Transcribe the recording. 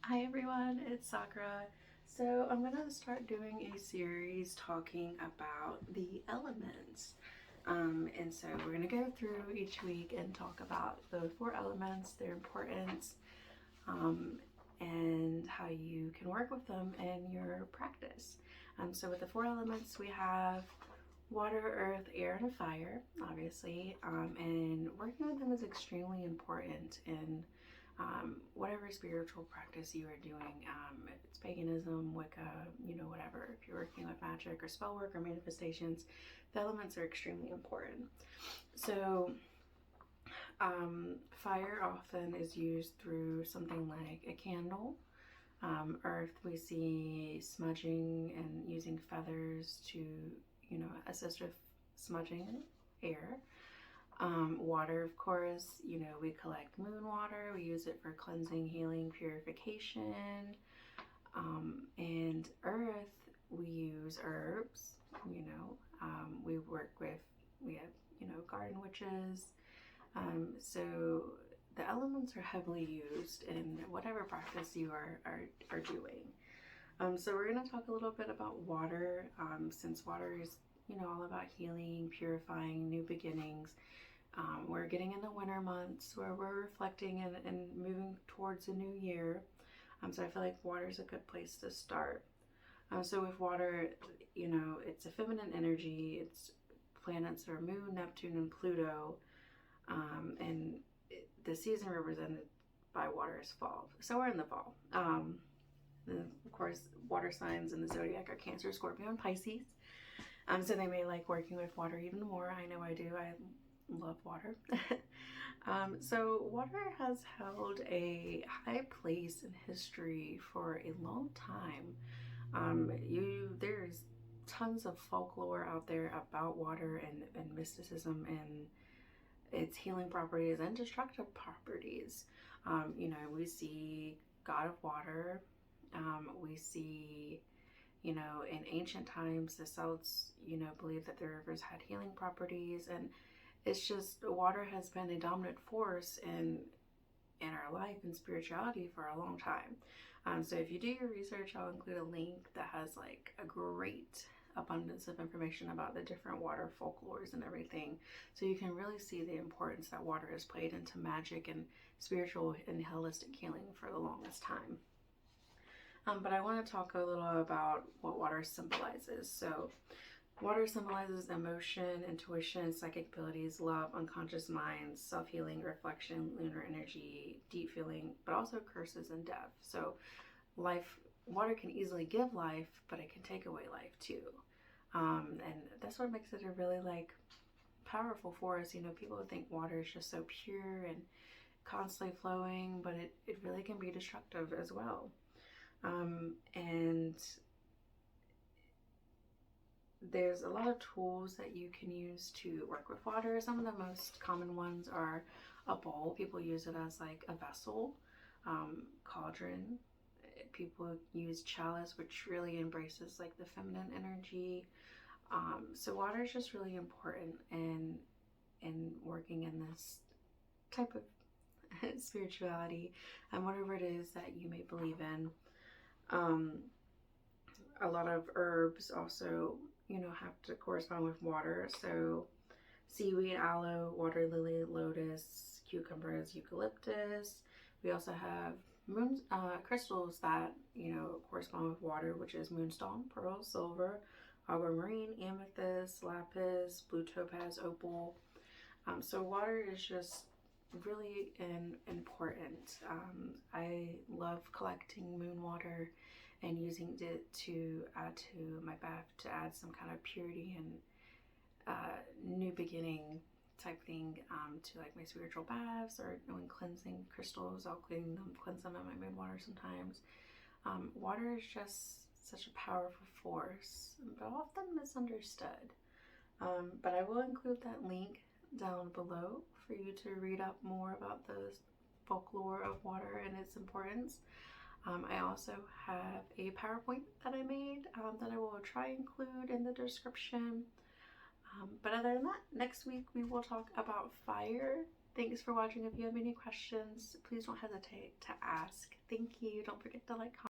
Hi everyone, it's Sakura. So I'm gonna start doing a series talking about the elements. And so we're gonna go through each week and talk about the four elements, their importance, um, and how you can work with them in your practice. So with the four elements, we have water, earth, air, and fire, obviously. And working with them is extremely important in whatever spiritual practice you are doing. If it's paganism, Wicca, whatever. If you're working with magic or spell work or manifestations, the elements are extremely important. So, fire often is used through something like a candle. Earth, we see smudging and using feathers to, assist with smudging air. Water, of course, we collect moon water, we use it for cleansing, healing, purification. And earth, we use herbs, we work with, we have, garden witches. So the elements are heavily used in whatever practice you are doing. So we're going to talk a little bit about water, since water is, all about healing, purifying, new beginnings. We're getting in the winter months where we're reflecting and moving towards a new year. So I feel like water is a good place to start. So with water, it's a feminine energy. It's planets are Moon, Neptune, and Pluto. And the season represented by water is fall. So we're in the fall. And of course, water signs in the zodiac are Cancer, Scorpio, and Pisces. So they may like working with water even more. I know I do. I love water. So water has held a high place in history for a long time. There's tons of folklore out there about water and mysticism and its healing properties and destructive properties. We see God of Water. We see, in ancient times, the Celts, believed that the rivers had healing properties, and it's just water has been a dominant force in our life and spirituality for a long time. So if you do your research, I'll include a link that has like a great abundance of information about the different water folklores and everything, so you can really see the importance that water has played into magic and spiritual and holistic healing for the longest time. But I want to talk a little about what water symbolizes. So water symbolizes emotion, intuition, psychic abilities, love, unconscious minds, self-healing, reflection, lunar energy, deep feeling, but also curses and death. So water can easily give life, but it can take away life too. And that's what makes it a really powerful force. People think water is just so pure and constantly flowing, but it really can be destructive as well. And there's a lot of tools that you can use to work with water. Some of the most common ones are a bowl. People use it as like a vessel, cauldron. People use chalice, which really embraces like the feminine energy. So water is just really important in working in this type of spirituality and whatever it is that you may believe in. A lot of herbs also, have to correspond with water. So seaweed, aloe, water lily, lotus, cucumbers, eucalyptus. We also have crystals that, correspond with water, which is moonstone, pearl, silver, aquamarine, amethyst, lapis, blue topaz, opal. So water is just really important. I love collecting moon water and using it to add to my bath to add some kind of purity and new beginning type thing to like my spiritual baths, or when cleansing crystals, I'll cleanse them in my moon water sometimes. Water is just such a powerful force, but often misunderstood. But I will include that link down below for you to read up more about the folklore of water and its importance. I also have a PowerPoint that I made that I will try and include in the description. But other than that, next week we will talk about fire Thanks for watching. If you have any questions, please don't hesitate to ask. Thank you. Don't forget to like, comment.